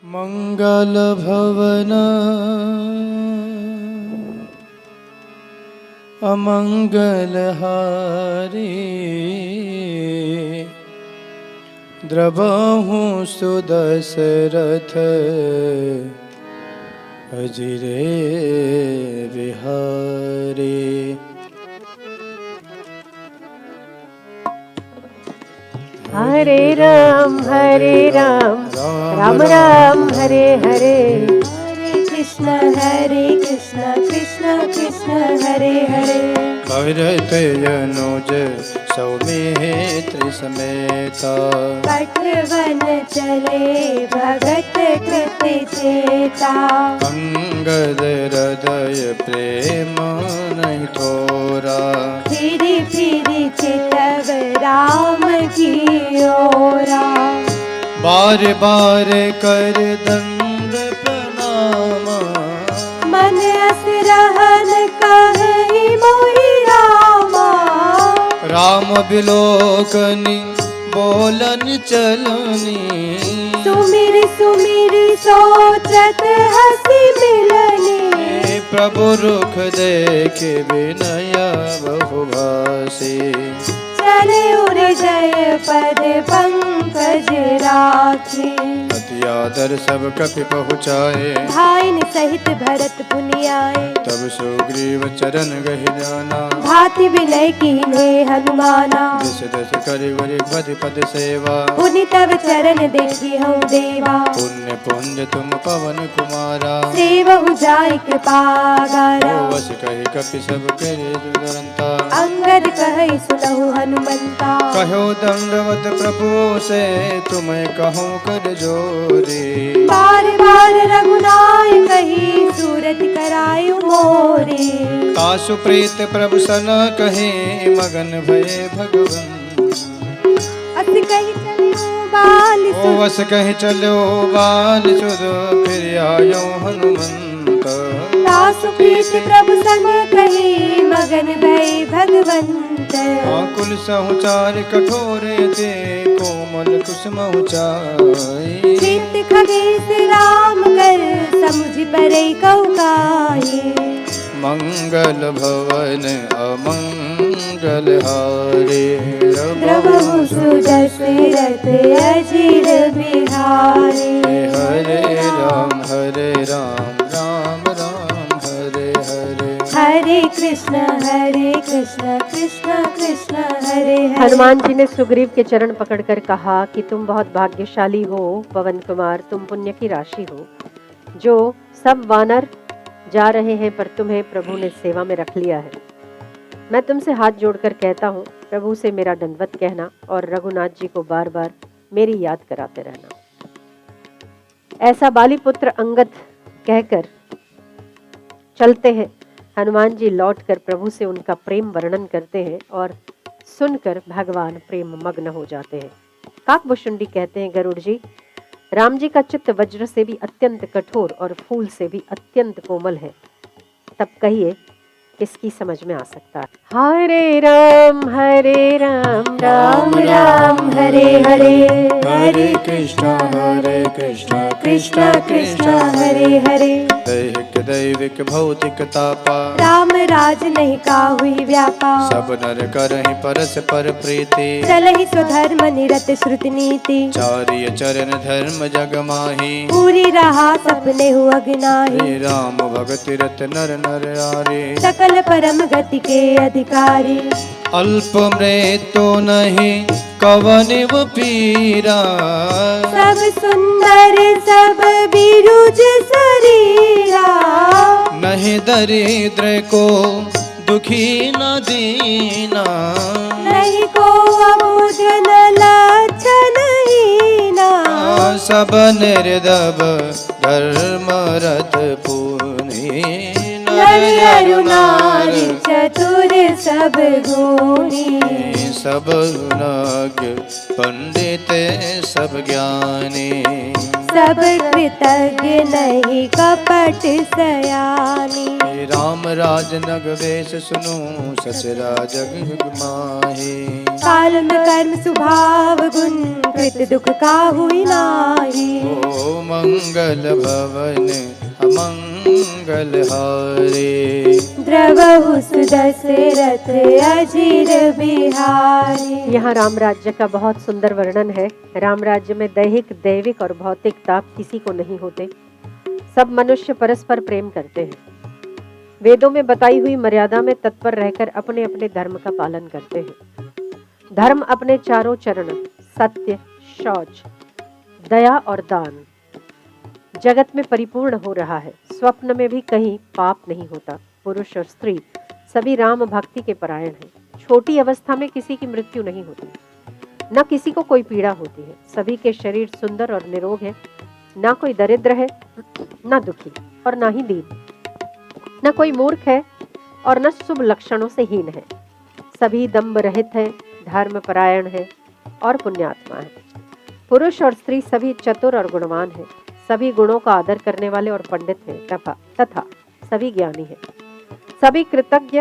मंगल भवन अमंगल हारी द्रवहु सुदशरथ अजिरे बिहारी। हरे राम राम राम हरे हरे, हरे कृष्ण कृष्ण कृष्ण हरे हरे। भरत अनुज सौमित्र समेता, पटवन चले भगत कृति चेता। अंगद हृदय प्रेम नहीं थोरा, फिरी फिरी चितव राम की ओरा। बार बार कर दंड प्रणाम, मन अस रहन कहि मोहि रामा। राम बिलोकनि बोलन चलनी, सुमिर सुमिर सोचत हसी मिलनी। प्रभु रुख देख विनय बहुभाषी, चले उर जय पद पंकज राखी। अति आदर सब कपि पहुँचाए, भाइन सहित भरत पुनि आए। तब सुग्रीव चरण गहि जाना, भाति विनय कीन्हे हनुमाना। दस दस करिवरि पद पद सेवा, पुनि तब चरण देखी हूँ देवा। पुण्य पुंज तुम पवन कुमारा, सेवहु जाय कृपागारा। वस कहि कपि सब करे दुरंता, अंगद कहि सुनहु हनुमंता। कहो दंडवत प्रभु से तुम्हें कहूँ कर जोरी, बार बार रघुनाय कही सूरत करायु मोरे। तासु प्रीत प्रभु सन कहे मगन भये भगवन, अस कही चलो बाल ओ वस कहे चलो बाल सुध फिर आयो हनुमंत। तासु प्रीत प्रभु संग कही मगन भय भगवंत। कुल सहुचार कठोर थे कोमल कुसुमहुचाई, चित खगेश राम कर समुझ परे कौकाये। मंगल भवन अमंगल हारे, प्रभु सुदशरथ अजिर बिहारी। हरे राम राम राम हरे हरे, हरे कृष्ण कृष्ण कृष्ण हरे हरे। हनुमान जी ने सुग्रीव के चरण पकड़कर कहा कि तुम बहुत भाग्यशाली हो पवन कुमार, तुम पुण्य की राशि हो। जो सब वानर जा रहे हैं पर तुम्हें प्रभु ने सेवा में रख लिया है। मैं तुमसे हाथ जोड़कर कहता हूँ, प्रभु से मेरा दंडवत कहना और रघुनाथ जी को बार बार मेरी याद कराते रहना। ऐसा बाली पुत्र अंगद कहकर चलते हैं। हनुमान जी लौटकर प्रभु से उनका प्रेम वर्णन करते हैं और सुनकर भगवान प्रेम मग्न हो जाते हैं। काकभुशुंडी कहते हैं, गरुड़ जी, राम जी का चित्त वज्र से भी अत्यंत कठोर और फूल से भी अत्यंत कोमल है। तब कहिए किसकी समझ में आ सकता है। हरे राम राम राम हरे हरे, हरे कृष्ण कृष्ण कृष्ण हरे हरे। दैहिक दैविक भौतिक तापा, राम राज नहीं काहुई व्यापा। सब नर करहि परस्पर प्रीति, चलहि स्वधर्म निरत श्रुति नीति। चार्य चरण धर्म जग माही, पूरी रहा सपने हु अगनाही। हे राम भगत रत नर नर आरे, सकल परम गति के अधिकारी। अल्प मृत्यु नहीं कवनिव पीरा, सब सुंदर सब बिरुज शरीरा। नहीं दरिद्र को दुखी न दीना, नहीं को अबुझ न लक्षण हीना। सब निर्दब धर्म रत पुनी, नर नारी चतुर सब गुणी। सब नाग पंडित सब ज्ञानी, सब कृतज्ञ नहीं कपट सयानी। हे राम राज नग वेश सुनो सचरा जग माहे। काल में कर्म स्वभाव गुण कृत दुख का हुई नाही। ओ मंगल भवन अमंगल हारे। द्रवहु सुदशरथ अजीर बिहारी। यहाँ राम राज्य का बहुत सुंदर वर्णन है। राम राज्य में दैहिक, दैविक और भौतिक ताप किसी को नहीं होते। सब मनुष्य परस्पर प्रेम करते हैं। वेदों में बताई हुई मर्यादा में तत्पर रहकर अपने अपने धर्म का पालन करते हैं। धर्म अपने चारों चरण सत्य, शौच, दया और दान जगत में परिपूर्ण हो रहा है। स्वप्न में भी कहीं पाप नहीं होता। पुरुष और स्त्री सभी राम भक्ति के परायण हैं। छोटी अवस्था में किसी की मृत्यु नहीं होती, न किसी को कोई पीड़ा होती है। सभी के शरीर सुंदर और निरोग है। ना कोई दरिद्र है, न दुखी और ना ही दीन। न कोई मूर्ख है और न शुभ लक्षणों से हीन है। सभी दम्भ रहित है, धर्म परायण है और पुण्यात्मा है। पुरुष और स्त्री सभी चतुर और गुणवान है। सभी गुणों का आदर करने वाले और पंडित हैं तथा सभी ज्ञानी हैं। सभी कृतज्ञ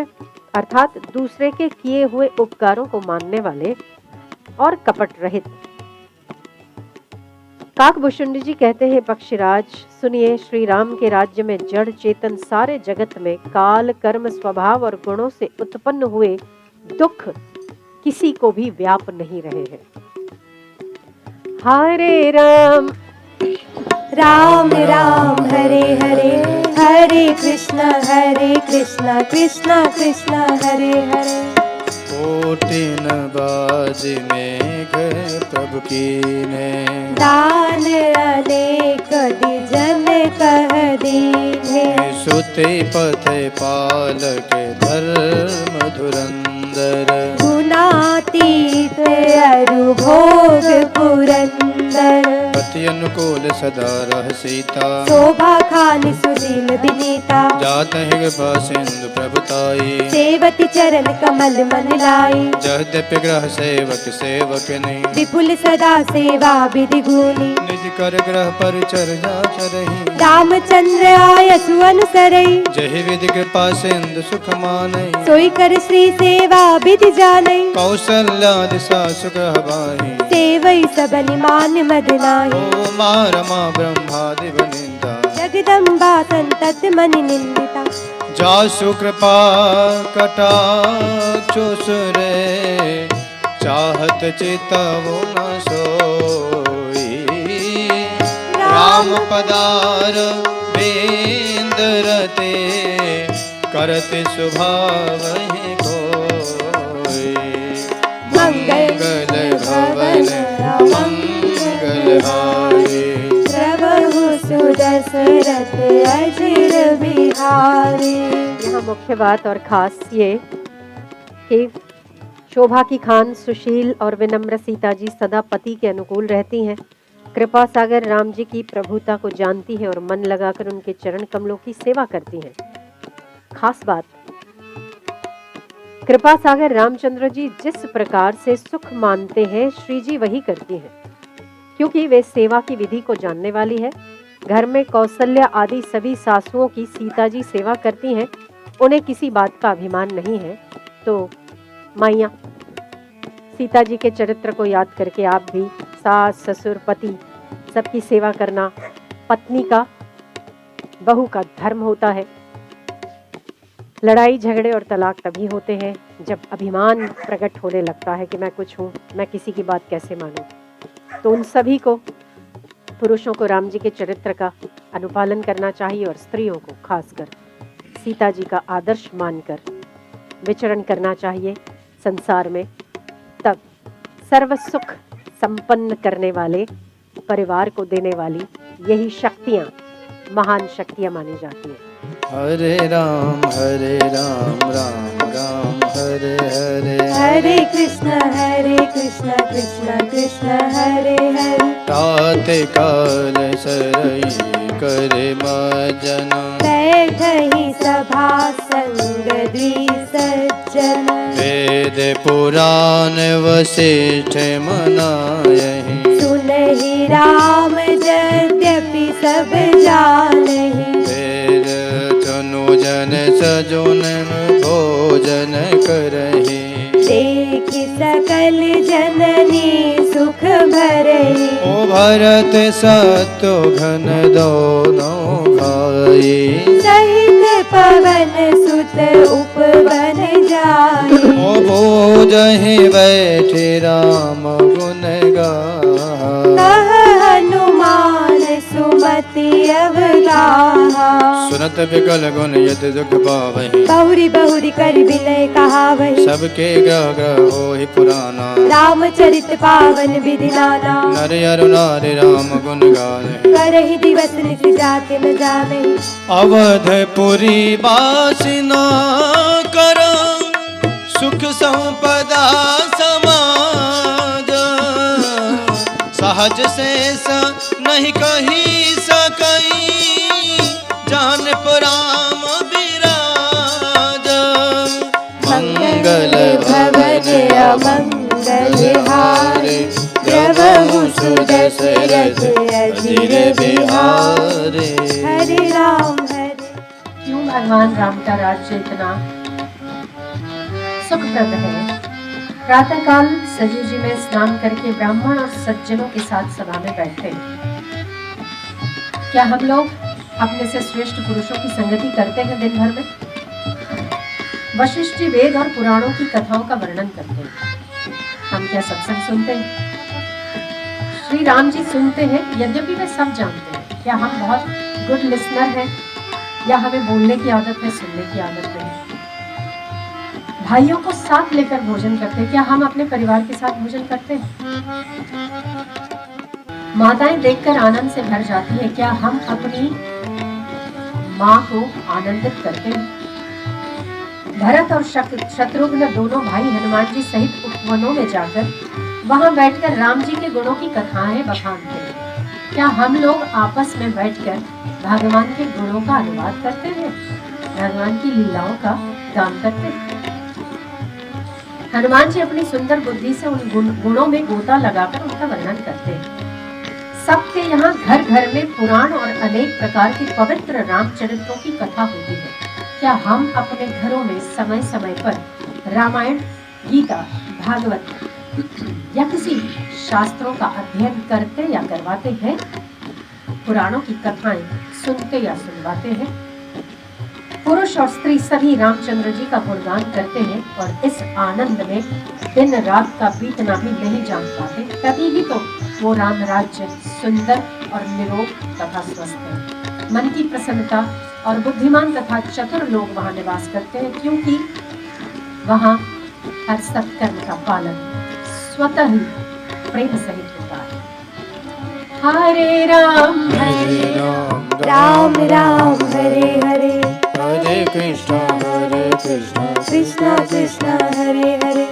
अर्थात दूसरे के किए हुए उपकारों को मानने वाले और कपट रहित। काकभूषुंड जी कहते हैं, पक्षीराज सुनिए, श्री राम के राज्य में जड़ चेतन सारे जगत में काल, कर्म, स्वभाव और गुणों से उत्पन्न हुए दुख किसी को भी व्याप नहीं रहे हैं। हरे राम राम राम हरे हरे, हरे कृष्ण कृष्ण कृष्ण हरे हरे। कोटिन बाज मेघ प्रभु कीने। दान अनेक जन कह दीने। सुते पथे पालक धर्म धुरंदर। गुणातीत अरु भोग पुरंदर। पति अनुकूल सदा रह सीता। शोभा खानि सुशील विनीता। जात है सिंधु प्रभुताई। सेवति चरण कमल मन लाई। जहद्यपि ग्रह सेवक सेवक नहीं। विपुल सदा सेवा विधि गुनी। निज कर ग्रह पर चर्या चरही। रामचंद्र आयसु अनुसरई। जहि विधि कृपा सिंधु सुख मानई। सोई कर श्री सेवा विधि जानई। कौशल्यादि सासु ग्रह बाही। सेवई सबनि मान मद नाहि। ओ रमा ब्रह्मादि बनिंदा। जगदम्बा संतत मनि निंदिता। जासु कृपा कटाक्षु सुरे। चाहत चितवु न सोई। राम पदार बेंद्रते। करते स्वभावहि कोई। मंगल भवन मंगल हारे। प्रभु सुदशरथ अजिर बिहारी। यहाँ मुख्य बात और खास ये कि शोभा की खान सुशील और विनम्र सीता जी सदा पति के अनुकूल रहती हैं। कृपा सागर राम जी की प्रभुता को जानती हैं और मन लगाकर उनके चरण कमलों की सेवा करती हैं। खास बात, कृपा सागर रामचंद्र जी जिस प्रकार से सुख मानते हैं श्री जी वही करती हैं, क्योंकि वे सेवा की विधि को जानने वाली है। घर में कौशल्या आदि सभी सासुओं की सीता जी सेवा करती हैं। उन्हें किसी बात का अभिमान नहीं है। तो माइया सीता जी के चरित्र को याद करके आप भी सास, ससुर, पति सबकी सेवा करना पत्नी का, बहू का धर्म होता है। लड़ाई झगड़े और तलाक तभी होते हैं जब अभिमान प्रकट होने लगता है कि मैं कुछ हूँ, मैं किसी की बात कैसे मानूं। तो उन सभी को, पुरुषों को राम जी के चरित्र का अनुपालन करना चाहिए और स्त्रियों को खासकर सीता जी का आदर्श मानकर विचरण करना चाहिए संसार में। तब सर्व सुख संपन्न करने वाले, परिवार को देने वाली यही शक्तियाँ महान शक्तियाँ मानी जाती हैं। हरे राम राम राम हरे हरे। हरे कृष्ण कृष्ण कृष्ण हरे हरे। ताते काल सरई करे मजन। बैठहि सभा संग द्विसज्जन। वेद पुराण वशिष्ठ मनायहि। सुनहि राम जद्य सब जानहि। फिर चनु जन सजुन भोजन करहि। देखि सकल जननी सुख भरहि। ओ भरत शत्रुघ्न दोनों भाई। सहित पवन सुत उपवन जाहि। ओ भोजहि बैठे राम गुण गाहा। कह हनुमान सुमति अवगाहा। सुनत विकल गुण यति दुख पावहि। बहुरी बहुरी कर विनय कहावहि। सबके ग्रह ग्रह होहि पुराना। रामचरित पावन विधि नाना। नर अरु नारी राम गुण गाने। करहि दिवस नित जाति न जाने। अवधपुरी बासिना कर सुख संपदा समाज। सहज शेष नहीं कही सकई जान राम विराज। मंगल भवन अमंगल हारे प्रभु सुदशरथ अजिर बिहारे। हरे राम हरे। क्यों भगवान राम का राज्य इतना सुखप्रद है। प्रातःकाल सरयू जी में स्नान करके ब्राह्मण और सज्जनों के साथ सभा में बैठते हैं। क्या हम लोग अपने से श्रेष्ठ पुरुषों की संगति करते हैं दिन भर में? वशिष्ठ जी वेद और पुराणों की कथाओं का वर्णन करते हैं। हम क्या सत्संग सुनते हैं? श्री राम जी सुनते हैं, यद्यपि वे सब जानते हैं। क्या हम बहुत गुड लिसनर हैं या हमें बोलने की आदत है, सुनने की आदत नहीं? भाइयों को साथ लेकर भोजन करते हैं। क्या हम अपने परिवार के साथ भोजन करते हैं? माताएं देखकर आनंद से भर जाती है। क्या हम अपनी माँ को आनंदित करते हैं? भरत और शत्रुघ्न दोनों भाई हनुमान जी सहित उपवनों में जाकर वहां बैठकर राम जी के गुणों की कथाएं बखानते हैं। क्या हम लोग आपस में बैठकर भगवान के गुणों का अनुवाद करते हैं, भगवान की लीलाओं का गान करते हैं? हनुमान जी अपनी सुंदर बुद्धि से उन गुणों में गोता लगाकर उनका वर्णन करते हैं। सबके यहाँ घर घर में पुराण और अनेक प्रकार की पवित्र रामचरित्रों की कथा होती है। क्या हम अपने घरों में समय समय पर रामायण, गीता, भागवत या किसी शास्त्रों का अध्ययन करते या करवाते हैं? पुराणों की कथाएं सुनते या सुनवाते हैं? पुरुष और स्त्री सभी रामचंद्र जी का गुणगान करते हैं और इस आनंद में दिन रात का बीतना भी नहीं जान पाते। तभी ही तो वो राम राज्य सुंदर और निरोग तथा स्वस्थ है। मन की प्रसन्नता और बुद्धिमान तथा चतुर लोग वहाँ निवास करते हैं, क्योंकि वहाँ हर सत्कर्म का पालन स्वतः ही प्रेम सहित होता है। हरे राम राम राम हरे हरे। हरे कृष्णा कृष्णा कृष्णा हरे हरे।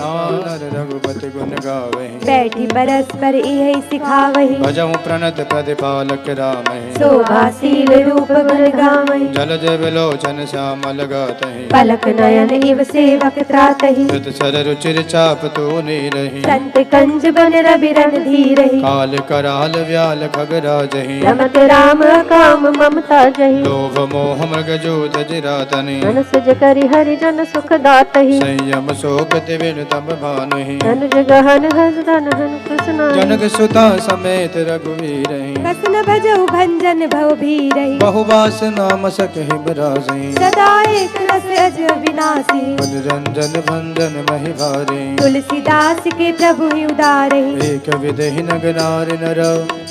नानर रघुपति गुण गावहि। बैठी परस्पर यही सिखावहि। भजहु प्रणत प्रतिपालक रामहि। शोभाशील रूप गुण गावहि। जलज विलोचन श्यामल गातहि। पलक नयन इव सेवक त्रातहि। धृत सर रुचिर चाप तूने रही। संत कंज बन रविरन धीरहि। काल कराल व्याल खगराजहि। रमत राम काम ममता जहि। लोभ मोह मृग जूत जिरातनि। मन सज करि हरि जन सुख दातहि। संयम शोकति विन तब भानुहि। धनुज गहन धन कृष्ण। जनक सुता समेत रघुवीरहि। कसन भजहु भंजन भव भीरहि। बहुबास नाम सकहि बिराजहि। सदा एक रस अज विनाशी। मनोरंजन भंजन महि भारे। तुलसीदास के प्रभु ही उदारहि। एक विदेहि नगनार नर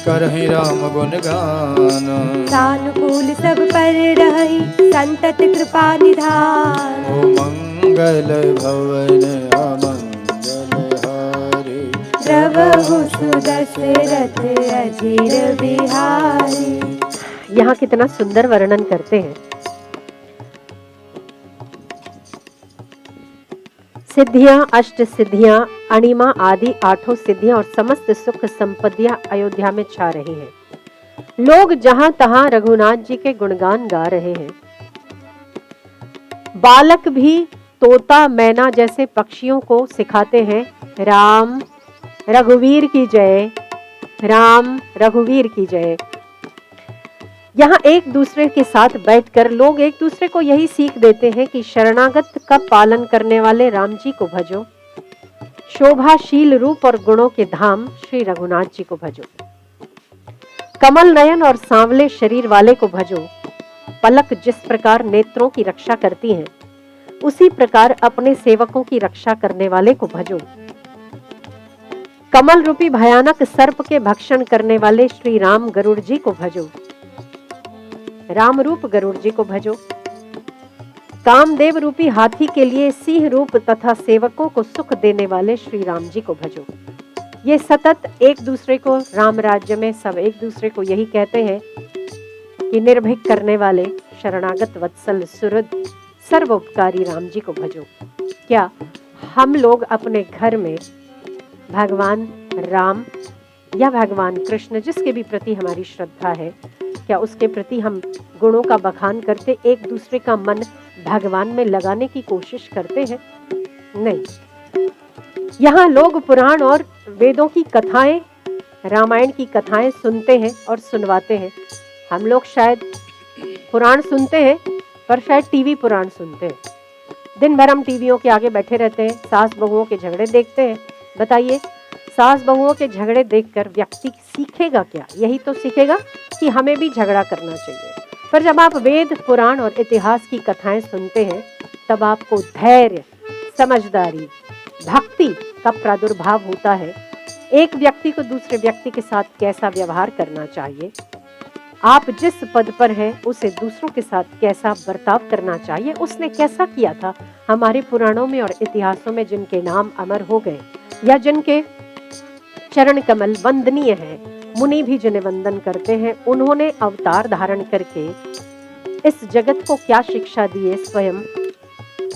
करहि राम गुण गान। सानुकूल सब पर रहि संतत कृपा निधान। ओ मंगल भवन अमंगल हारी। प्रभु सुदशरथ अजिर बिहारी। यहाँ कितना सुंदर वर्णन करते हैं। सिद्धियां, अष्ट सिद्धियां, अणिमा आदि 8 सिद्धियां और समस्त सुख संपत्तियां अयोध्या में छा रही हैं। लोग जहां तहां रघुनाथ जी के गुणगान गा रहे हैं। बालक भी तोता मैना जैसे पक्षियों को सिखाते हैं, राम रघुवीर की जय, राम रघुवीर की जय। यहाँ एक दूसरे के साथ बैठकर लोग एक दूसरे को यही सीख देते हैं कि शरणागत का पालन करने वाले राम जी को भजो, शोभाशील रूप और गुणों के धाम श्री रघुनाथ जी को भजो, कमल नयन और सांवले शरीर वाले को भजो। पलक जिस प्रकार नेत्रों की रक्षा करती हैं, उसी प्रकार अपने सेवकों की रक्षा करने वाले को भजो। कमल रूपी भयानक सर्प के भक्षण करने वाले श्री राम गरुड़ जी को भजो, राम रूप गरुड़ जी को भजो। कामदेव रूपी हाथी के लिए सिंह रूप तथा सेवकों को सुख देने वाले श्री राम जी को भजो। ये सतत एक दूसरे को, राम राज्य में सब एक दूसरे को यही कहते हैं कि निर्भीक करने वाले शरणागत वत्सल सुहृद सर्वोपकारी राम जी को भजो। क्या हम लोग अपने घर में भगवान राम या भगवान कृष्ण, जिसके भी प्रति हमारी श्रद्धा है, क्या उसके प्रति हम गुणों का बखान करते, एक दूसरे का मन भगवान में लगाने की कोशिश करते हैं? नहीं। यहाँ लोग पुराण और वेदों की कथाएं, रामायण की कथाएं सुनते हैं और सुनवाते हैं। हम लोग शायद पुराण सुनते हैं, पर शायद टीवी पुराण सुनते हैं। दिन भर हम टीवियों के आगे बैठे रहते हैं, सास बहुओं के झगड़े देखते हैं। बताइए, सास बहुओं के झगड़े देखकर व्यक्ति सीखेगा क्या? यही तो सीखेगा कि हमें भी झगड़ा करना चाहिए। पर जब आप वेद, पुराण और इतिहास की कथाएं सुनते हैं, तब आपको धैर्य, समझदारी, भक्ति का प्रादुर्भाव होता है। एक व्यक्ति को दूसरे व्यक्ति के साथ कैसा व्यवहार करना चाहिए, आप जिस पद पर हैं उसे दूसरों के साथ कैसा बर्ताव करना चाहिए, उसने कैसा किया था। हमारे पुराणों में और इतिहासों में जिनके नाम अमर हो गए या जिनके चरण कमल वंदनीय हैं, मुनि भी जिन्हें वंदन करते हैं, उन्होंने अवतार धारण करके इस जगत को क्या शिक्षा दी है, स्वयं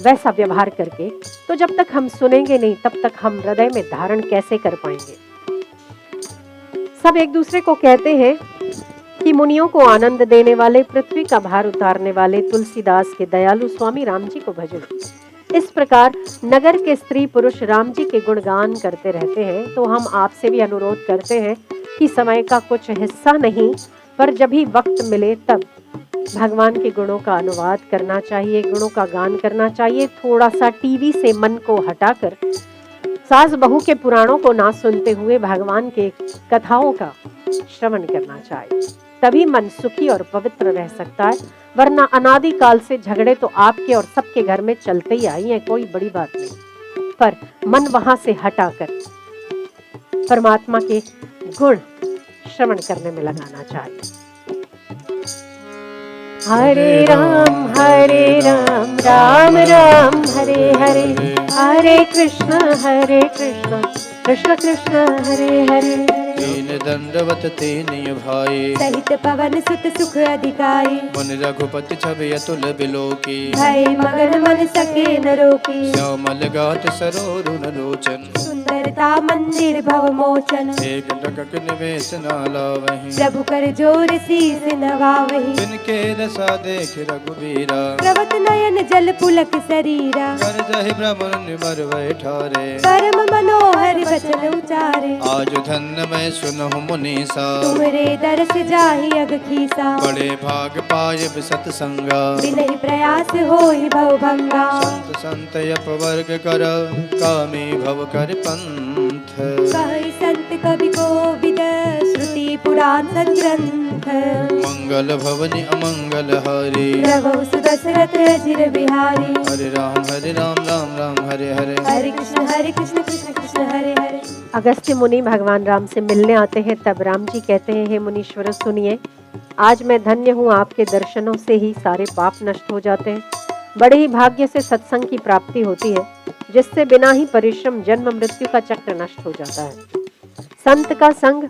वैसा व्यवहार करके। तो जब तक हम सुनेंगे नहीं, तब तक हम हृदय में धारण कैसे कर पाएंगे? सब एक दूसरे को कहते हैं कि मुनियों को आनंद देने वाले, पृथ्वी का भार उतारने वाले तुलसीदास के दयालु स्वामी राम जी को भजो। इस प्रकार नगर के स्त्री पुरुष राम जी के गुणगान करते रहते हैं। तो हम आपसे भी अनुरोध करते हैं कि समय का कुछ हिस्सा नहीं, पर जब भी वक्त मिले तब भगवान के गुणों का अनुवाद करना चाहिए, गुणों का गान करना चाहिए। थोड़ा सा टीवी से मन को हटाकर सास बहू के पुराणों को ना सुनते हुए भगवान के कथाओं का श्रवण करना चाहिए, तभी मन सुखी और पवित्र रह सकता है। वरना अनादि काल से झगड़े तो आपके और सबके घर में चलते ही आई हैं, कोई बड़ी बात नहीं। पर मन वहां से हटाकर परमात्मा के गुण श्रवण करने में लगाना चाहिए। हरे राम राम राम हरे हरे, हरे कृष्ण कृष्ण कृष्ण हरे हरे। तीन दंडवत तीन भाई, सहित पवन सुत सुख अधिकारी। मुनि रघुपति छवि अतुल बिलोकी, भय मगन मन सके न रोकी। श्यामल गात सरोरुण लोचन, सुंदरता मंदिर भव मोचन। एक टकक निवेश न लावहीं, प्रभु कर जोर शीस नवावहीं। जिनके रसा देख रघुबीरा, प्रवत नयन जल पुलक शरीरा। कर जहि भ्रमर निमर वै ठारे, परम मनोहर वचन उचारे। आज धन्य मैं सुनहु मुनीसा, तुमरे दर्श जाहि अग खीसा। बड़े भाग पायब सतसंगा, बिनहि प्रयास होहि भव भंगा। संत संत अपवर्ग कर, कामी भव कर पंथ। कहि संत कवि कोविद, श्रुति पुराण सद्ग्रंथ। मंगल भवनि अमंगल हारी, प्रभु सुदशरथ अजिर बिहारी। हरे राम राम राम हरे हरे। हरे कृष्ण कृष्ण कृष्ण हरे हरे। अगस्त्य मुनि भगवान राम से मिलने आते हैं, तब राम जी कहते हैं, हे मुनीश्वर सुनिए, आज मैं धन्य हूँ, आपके दर्शनों से ही सारे पाप नष्ट हो जाते हैं। बड़े ही भाग्य से सत्संग की प्राप्ति होती है, जिससे बिना ही परिश्रम जन्म मृत्यु का चक्र नष्ट हो जाता है। संत का संग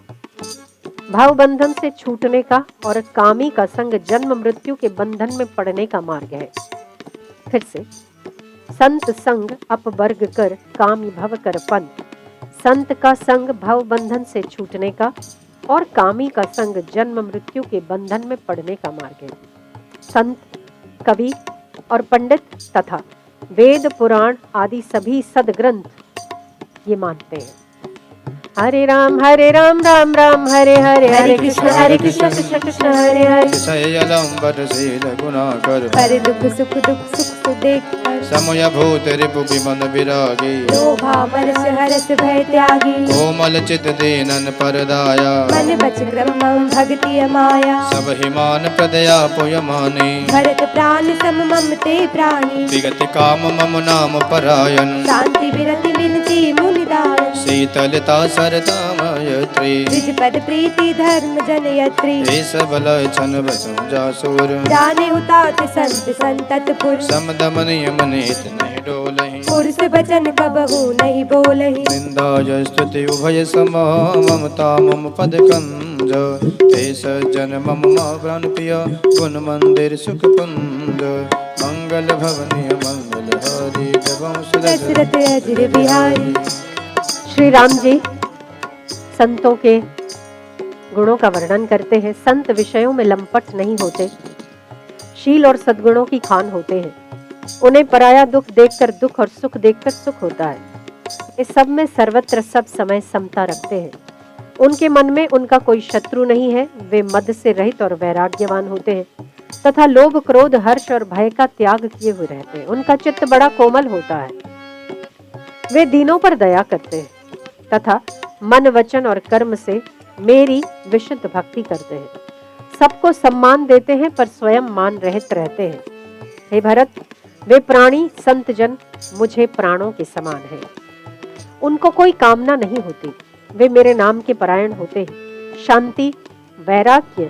भाव बंधन से छूटने का और कामी का संग जन्म मृत्यु के बंधन में पड़ने का मार्ग है। फिर से, संत संग अपवर्ग कर, कामी भव कर पंथ। संत का संग भव बंधन से छूटने का और कामी का संग जन्म मृत्यु के बंधन में पड़ने का मार्ग है। संत, कवि और पंडित तथा वेद पुराण आदि सभी सदग्रंथ ये मानते हैं। हरे राम राम राम हरे हरे, हरे कृष्ण कृष्ण कृष्ण हरे हरे। तिसयलंबर शील गुणाकर, पर दुख सुख सुख देख कर, समय भूत रिपु विमन विरागी, लोभा मरस हरस भय त्यागी, कोमल चित दीनन पर दाया, मन बच क्रम भगति माया, सब हिमान प्रदया पुय मानी, भरत प्राण सम मम ते प्राणी, विगत काम मम नाम परायण, शांति विरति विनती मुनिदान, शीतलता सरता मैत्री, द्विज पद प्रीति धर्म जनयत्री, हे सब लक्षण बसु जासुर, जाने उतात संत संतत पुर, समदम नियम नीत नहीं डोलहि, पुरुष वचन कबहु नहीं बोलहि, निंदा स्तुति उभय सम, ममता मम पद कंज, हे सज्जन मम प्राण प्रिय, गुण मंदिर सुख पुंज, मंगल भवनीय मंगल हरि, वंश दशरथ अजिर बिहारी। श्री राम जी संतों के गुणों का वर्णन करते हैं। संत विषयों में लंपट नहीं होते, शील और सद्गुणों की खान होते हैं। उन्हें पराया दुख देखकर दुख और सुख देखकर सुख होता है। इस सब में सर्वत्र सब समय समता रखते हैं। उनके मन में उनका कोई शत्रु नहीं है। वे मद से रहित और वैराग्यवान होते हैं तथा लोभ क्रोध हर्ष और भय का त्याग किए हुए रहते हैं। उनका चित्त बड़ा कोमल होता है। वे दीनों पर दया करते हैं तथा मन वचन और कर्म से मेरी विशुद्ध भक्ति करते हैं। सबको सम्मान देते हैं पर स्वयं मान रहित रहते हैं। हे भरत, वे प्राणी संत जन मुझे प्राणों के समान हैं। उनको कोई कामना नहीं होती। वे मेरे नाम के परायण होते हैं। शांति, वैराग्य,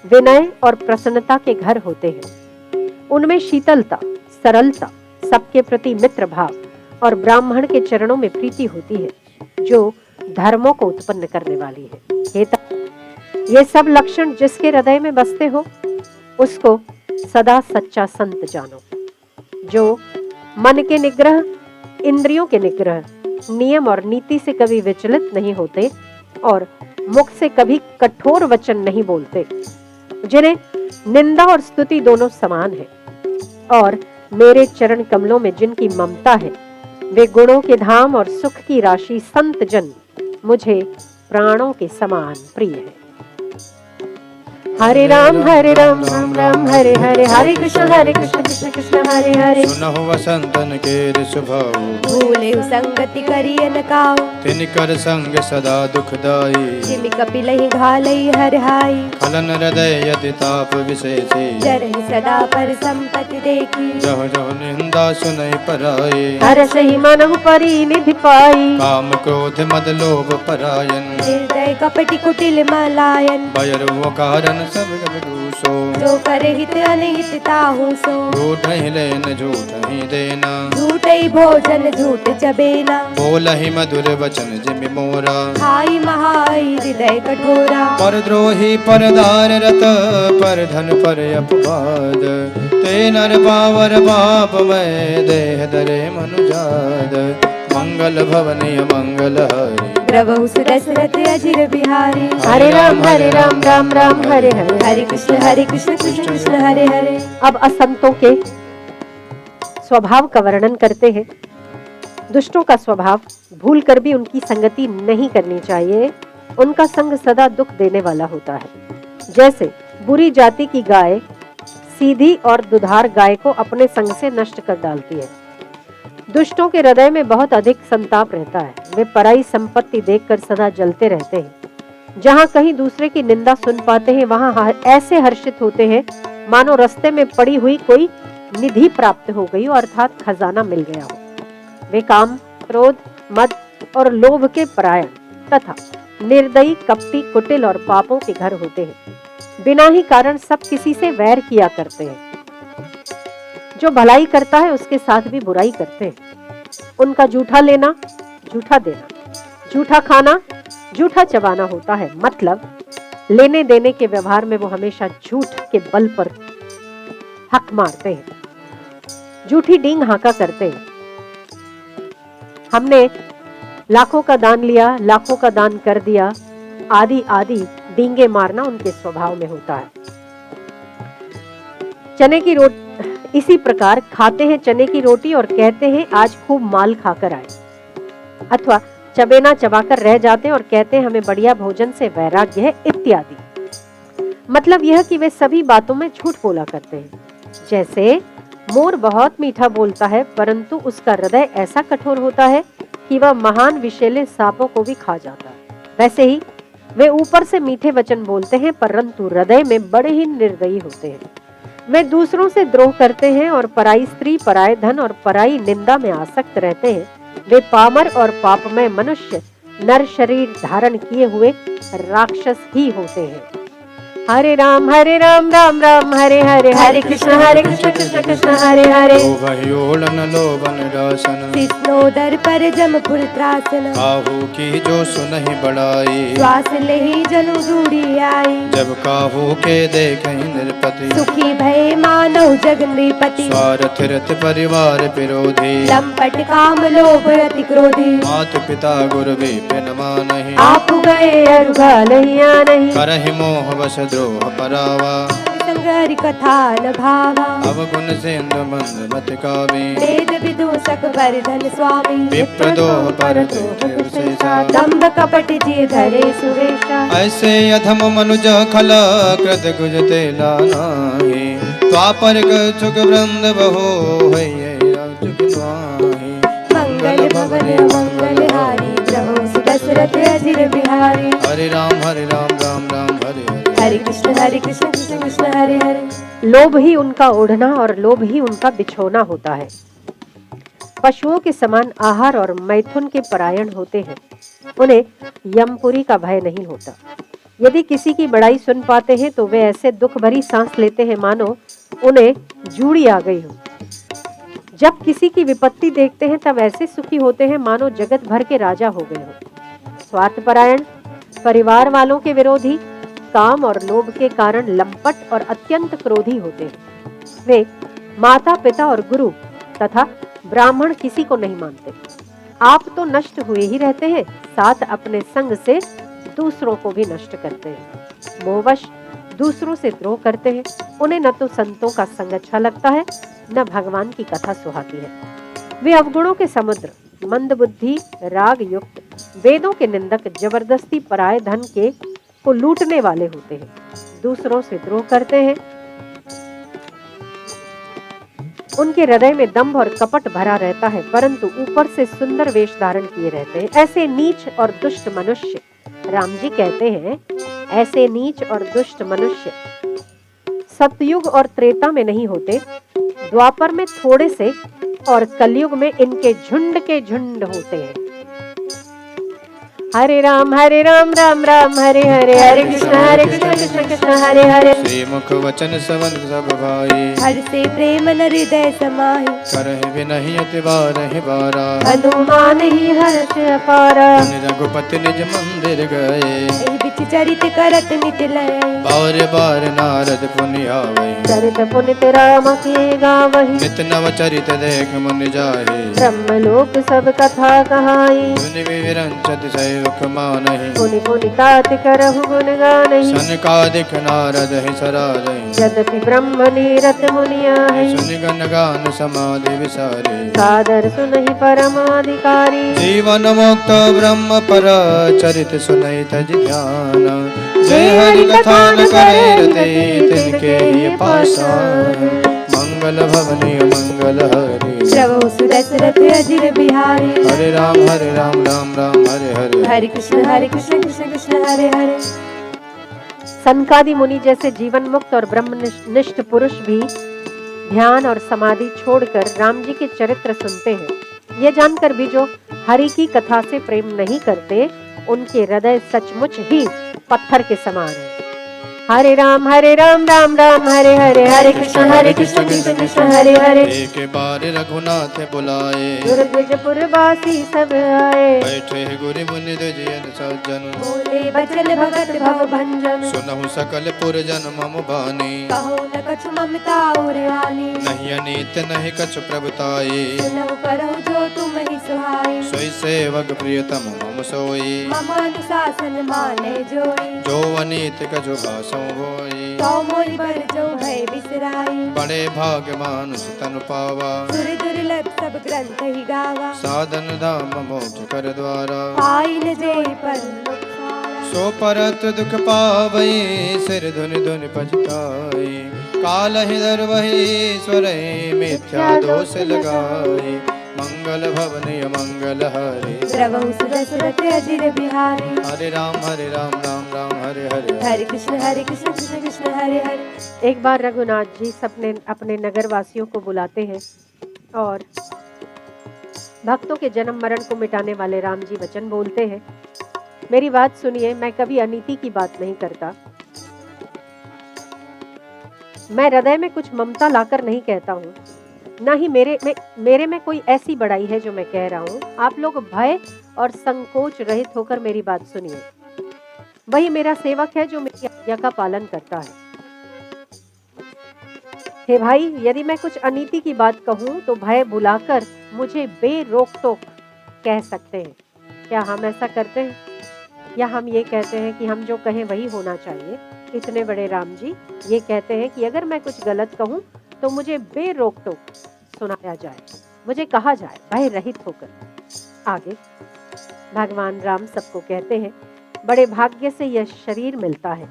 विनय और प्रसन्नता के घर होते हैं। उनमें शीतलता, सरलता, सबके प्रति मित्र भाव और ब्राह्मण के चरणों में प्रीति होती है, जो धर्मों को उत्पन्न करने वाली है। ये सब लक्षण जिसके हृदय में बसते हो, उसको सदा सच्चा संत जानो। जो मन के निग्रह, इंद्रियों के निग्रह, नियम और नीति से कभी विचलित नहीं होते और मुख से कभी कठोर वचन नहीं बोलते, जिन्हें निंदा और स्तुति दोनों समान है, और मेरे चरण कमलों में जिनकी ममता है, वे गुणों के धाम और सुख की राशि संत जन मुझे प्राणों के समान प्रिय है। हरे राम राम राम हरे हरे, हरे कृष्ण कृष्ण कृष्ण हरे हरे। सुनहु वसंतन के स्वभाव, भूले संगति करिय न काऊ, तिनकर संग सदा दुखदाई, जिमि कपिलहि घालई हरहाई, खलन हृदय यदि ताप विशेषे, जरहि सदा पर संपत्ति देखी, जह जह निंदा सुनई पराये, हरसहि मनहु परिनिधि पाई, काम क्रोध मद लोभ परायन, हृदय कपटि कुटिल मलायन, बैर वो कारण सब दूसो, जो करे हित अनहित ताहू सो, झूठ ही लेन झूठ ही देना, झूठ ही भोजन झूठ चबेना, बोल ही मधुर वचन जिमि मोरा, खाई महाई हृदय कठोरा, पर द्रोही पर दार रत, पर धन पर अपवाद, ते नर पावर पाप में देह दरे मनुजाद, मंगल भवनीय मंगल हरि, प्रभु सुदशरथ अजिर बिहारी। हरे राम राम राम हरे हरे, हरे कृष्ण कृष्ण कृष्ण हरे हरे। अब असंतों के स्वभाव का वर्णन करते हैं। दुष्टों का स्वभाव, भूल कर भी उनकी संगति नहीं करनी चाहिए। उनका संग सदा दुख देने वाला होता है। जैसे बुरी जाति की गाय सीधी और दुधार गाय को अपने संग से नष्ट कर डालती है। दुष्टों के हृदय में बहुत अधिक संताप रहता है। वे पराई संपत्ति देखकर सदा जलते रहते हैं। जहाँ कहीं दूसरे की निंदा सुन पाते हैं, वहाँ ऐसे हर्षित होते हैं मानो रास्ते में पड़ी हुई कोई निधि प्राप्त हो गई हो, अर्थात खजाना मिल गया हो। वे काम, क्रोध, मद और लोभ के परायण तथा निर्दयी, कपटी, कुटिल और पापों के घर होते हैं। बिना ही कारण सब किसी से वैर किया करते हैं। जो भलाई करता है उसके साथ भी बुराई करते हैं। उनका झूठा लेना, झूठा देना, झूठा खाना, झूठा चबाना होता है। मतलब लेने देने के व्यवहार में वो हमेशा झूठ के बल पर हक मारते हैं, झूठी डींग हाका करते हैं। हमने लाखों का दान लिया, लाखों का दान कर दिया, आदि आदि डींगे मारना उनके स्वभाव में होता है। चने की रोटी इसी प्रकार खाते हैं चने की रोटी और कहते हैं आज खूब माल खाकर आए, अथवा चबेना चबाकर रह जाते हैं और कहते हैं हमें बढ़िया भोजन से वैराग्य है इत्यादि। मतलब यह कि वे सभी बातों में झूठ बोला करते हैं। जैसे मोर बहुत मीठा बोलता है परंतु उसका हृदय ऐसा कठोर होता है कि वह महान विषैले सांपों को भी खा जाता है, वैसे ही वे ऊपर से मीठे वचन बोलते हैं परंतु हृदय में बड़े ही निर्दयी होते हैं। वे दूसरों से द्रोह करते हैं और पराई स्त्री, पराये धन और पराई निंदा में आसक्त रहते हैं। वे पामर और पापमय मनुष्य नर शरीर धारण किए हुए राक्षस ही होते हैं। हरे राम राम राम हरे हरे, हरे कृष्ण कृष्ण कृष्ण हरे हरे। लोभयोलन लोभन रासन, कृष्णोदर पर जमपुर त्रासन, काहू की जो सुनहि बड़ाई, श्वास लेहि जनु दूरी आई। जब काहू के देखहि नृपति, सुखी भय मानव जग नृपति। स्वार्थ रत परिवार विरोधी, लंपट काम लोभ अति क्रोधी। मात पिता गुरु विपिन मानहि, आप गए अरुगा नहीं नहीं। करहि मोह वश द्रोह परावा, संगरि कथा न भावा। अवगुण सिंधु मंद मत कावी, वेद विदूषक वर्धन स्वामी। विप्रदोह पर दोष शेषा, दंभ कपट जी धरे सुरेशा। ऐसे अधम मनुज खल कृत गुजते लानाहि, त्वापर कछुक वृंद बहो मंगल भवन मंगल हारी, प्रभु दशरथ अजिर बिहारी। हरे राम राम राम हरे हरे, हरे कृष्ण कृष्ण कृष्ण हरे हरे। लोभ ही उनका ओढ़ना और लोभ ही उनका बिछोना होता है। पशुओं के समान आहार और मैथुन के परायण होते हैं। उन्हें यमपुरी का भय नहीं होता। यदि किसी की बड़ाई सुन पाते हैं तो वे ऐसे दुख भरी सांस लेते हैं मानो उन्हें जूड़ी आ गई हो। जब किसी की विपत्ति देखते हैं तब ऐसे सुखी होते हैं मानो जगत भर के राजा हो गए हो। स्वार्थपरायण, परिवार वालों के विरोधी, काम और लोभ के कारण लंपट और अत्यंत क्रोधी होते हैं। वे माता पिता और गुरु तथा ब्राह्मण किसी को नहीं मानते। आप तो नष्ट हुए ही रहते हैं, साथ अपने संग से दूसरों को भी नष्ट करते हैं। मोहवश दूसरों से द्रोह करते हैं। उन्हें न तो संतों का संग अच्छा लगता है न भगवान की कथा सुहाती है। वे अवगुणों के समुद्र, मंद बुद्धि, राग युक्त, वेदों के निंदक, जबरदस्ती पराये धन के को लूटने वाले होते हैं। दूसरों से द्रोह करते हैं। उनके हृदय में दंभ और कपट भरा रहता है परंतु ऊपर से सुंदर वेश धारण किए रहते हैं। ऐसे नीच और दुष्ट मनुष्य, राम जी कहते हैं, ऐसे नीच और दुष्ट मनुष्य सतयुग और त्रेता में नहीं होते, द्वापर में थोड़े से और कलयुग में इनके झुंड के झुंड होते हैं। हरे राम राम राम हरे हरे, हरे कृष्ण कृष्ण कृष्ण हरे हरे। श्री मुख वचन सवन सब भाई, हर से प्रेम न हृदय समाहि। करहि विनहि अति बारहि बारा, हनुमान ही हर्ष अपारा। रघुपति निज मंदिर गए, एहि बिच चरित करत नित लय। बार बार नारद पुनि आवै, चरित पुनित राम के गावहि। नित नव चरित देख मन जाहि, ब्रह्मलोक सब कथा कहाई। सुनि विरंचत सेवक मानहि, पुनि पुनि तात करहु गुण गानहि। सनकादिक नारद ही सरारहि, यद्यपि ब्रह्म नीरत मुनि आहि। सुनि गण गान समाधि विसारे, सादर सुनहि परमाधिकारी। जीवन मुक्त ब्रह्म पर चरित सुनहि तज ध्यान। जय हरि कथा न करे रते, तिनके ही पाषाण। मंगल भवनी मंगल हरि, प्रभु सुदशरथ अजिर बिहारी। हरे राम राम राम हरे हरे। हरे कृष्ण कृष्ण कृष्ण हरे हरे। सनकादि मुनि जैसे जीवन मुक्त और ब्रह्मनिष्ठ पुरुष भी ध्यान और समाधि छोड़कर राम जी के चरित्र सुनते हैं। ये जानकर भी जो हरि की कथा से प्रेम नहीं करते, उनके हृदय सचमुच ही पत्थर के समान है। हरे राम राम राम हरे हरे, हरे कृष्ण कृष्ण कृष्ण हरे हरे। एक बार रघुनाथ बुलाए, दुर्गजपुरवासी सब आए। बैठे गुरु मुनि दुजियन सज्जन, बोले बचन भगत भव भंजन। सुनहु सकल पुरजन मम बानी, कहो न कछु ममता और हानि। नहीं अनीत नहीं कछु प्रभुताई, सुनहु करहु जो तुम ही सुहाई। सोई सेवक प्रियतम मम सोई, मम अनुशासन माने जोई। जो अनीत कछु भाषौ होई। तो मोहि बर जो है बिसराई। बड़े भाग्य मानुष तनु पावा। सुर दुर्लभ सब ग्रंथ ही गावा। साधन धाम मोक्ष कर द्वारा। पाई न जेहि परलोक सारा। सो परत दुख पावई सिर धुनि धुनि पछताई। काल ही दर वही ईश्वर मिथ्या दोष लगाई। मंगल भवन मंगल हरे। द्रवहु सुरसुरत अजिर बिहारी। हरे राम राम राम हरे हरे। हरे कृष्ण कृष्ण कृष्ण हरे हरे। एक बार रघुनाथ जी सबने अपने नगरवासियों को बुलाते हैं और भक्तों के जन्म मरण को मिटाने वाले राम जी वचन बोलते हैं। मेरी बात सुनिए, मैं कभी अनीति की बात नहीं करता। मैं हृदय में कुछ ममता लाकर नहीं कहता हूँ, ना ही मेरे में कोई ऐसी बड़ाई है जो मैं कह रहा हूँ। आप लोग भय और संकोच रहित होकर मेरी बात सुनिए। वही मेरा सेवक है जो मेरी आज्ञा का पालन करता है। हे भाई, यदि मैं कुछ अनीति की बात कहूँ तो भय बुलाकर मुझे बेरोक टोक कह सकते हैं। क्या हम ऐसा करते हैं, या हम ये कहते हैं कि हम जो कहें वही होना चाहिए? इतने बड़े राम जी ये कहते हैं कि अगर मैं कुछ गलत कहूँ तो मुझे बेरोक टोक सुनाया जाए, मुझे कहा जाए भय रहित होकर। आगे भगवान राम सबको कहते हैं, बड़े भाग्य से यह शरीर मिलता है।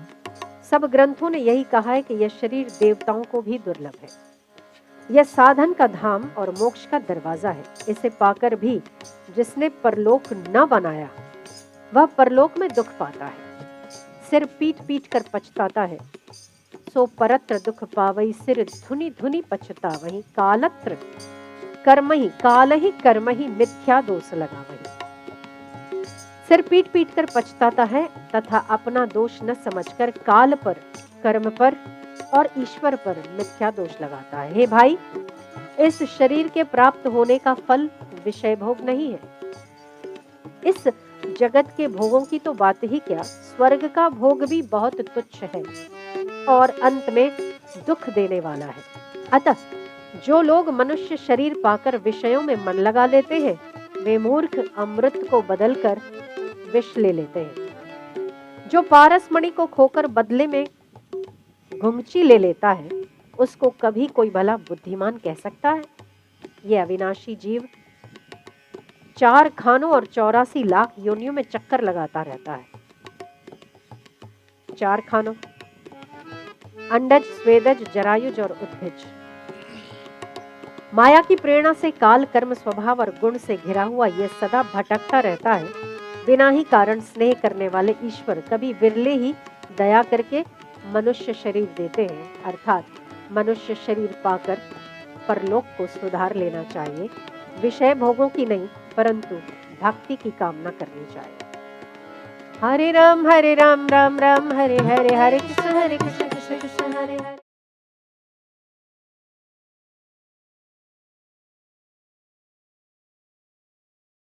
सब ग्रंथों ने यही कहा है कि यह शरीर देवताओं को भी दुर्लभ है। यह साधन का धाम और मोक्ष का दरवाजा है। इसे पाकर भी जिसने परलोक न बनाया वह परलोक में दुख पाता है। सिर पीट पीट कर पछताता है। सो परत्र दुख पावई सिर धुनि धुनि पछतावहि। कालत्र कर्महि काल ही कर्महि मिथ्या दोष लगावहि। सिर पीट पीट कर पछताता है तथा अपना दोष न समझकर काल पर, कर्म पर और ईश्वर पर मिथ्या दोष लगाता है। हे भाई, इस शरीर के प्राप्त होने का फल विषय भोग नहीं है। इस जगत के भोगों की तो बात ही क्या, स्वर्ग का भोग भी बहुत तुच्छ है और अंत में दुख देने वाला है। अतः जो लोग मनुष्य शरीर पाकर विषयों में मन लगा लेते हैं, वे मूर्ख अमृत को बदलकर विष ले लेते हैं। जो पारसमणि को खोकर बदले में घुंघची ले लेता है, उसको कभी कोई भला बुद्धिमान कह सकता है? ये अविनाशी जीव 4 खानों और 84 लाख योनियों में चक्कर लगाता रहता है। 4 खानों, अंडज, स्वेदज, जरायुज और उद्भिज। माया की प्रेरणा से काल, कर्म, स्वभाव और गुण से घिरा हुआ यह सदा भटकता रहता है। बिना ही कारण स्नेह करने वाले ईश्वर कभी विरले ही दया करके मनुष्य शरीर देते हैं। अर्थात मनुष्य शरीर पाकर परलोक को सुधार लेना चाहिए। विषय भोगों की नहीं, परंतु भक्ति की कामना करनी चाहिए। हरे राम राम राम हरे हरे, हरे कृष्ण कृष्ण कृष्ण हरे हरे।